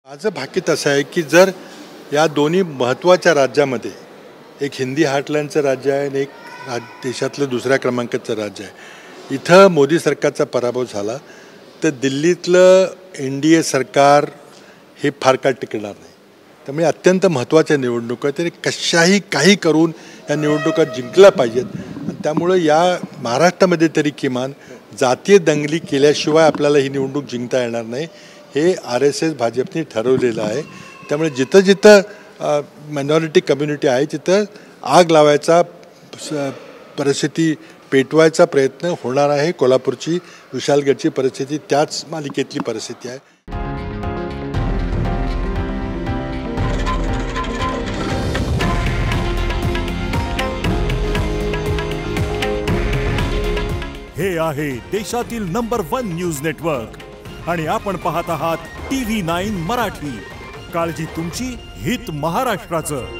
माझं भाकीत असं आहे की जर या दोन्ही महत्त्वाच्या राज्यामध्ये एक हिंदी हार्टलँडचं राज्य आहे आणि एक देशातलं दुसऱ्या क्रमांकाचं राज्य आहे, इथं मोदी सरकारचा पराभव झाला तर दिल्लीतलं NDA सरकार हे फार काळ टिकणार नाही. त्यामुळे अत्यंत महत्त्वाच्या निवडणुका तरी कशाही काही करून या निवडणुका जिंकल्या पाहिजेत. त्यामुळे या महाराष्ट्रामध्ये तरी किमान जातीय दंगली केल्याशिवाय आपल्याला ही निवडणूक जिंकता येणार नाही हे RSS भाजपने ठरवलेलं आहे. त्यामुळे जिथं जिथं मायनॉरिटी कम्युनिटी आहे तिथं आग लावायचा परिस्थिती पेटवायचा प्रयत्न होणार आहे. कोल्हापूरची विशालगडची परिस्थिती त्याच मालिकेतली परिस्थिती आहे. हे आहे देशातील नंबर 1 न्यूज नेटवर्क आणि आपण पाहत आहात TV9 मराठी. काळजी तुमची, हित महाराष्ट्राचं.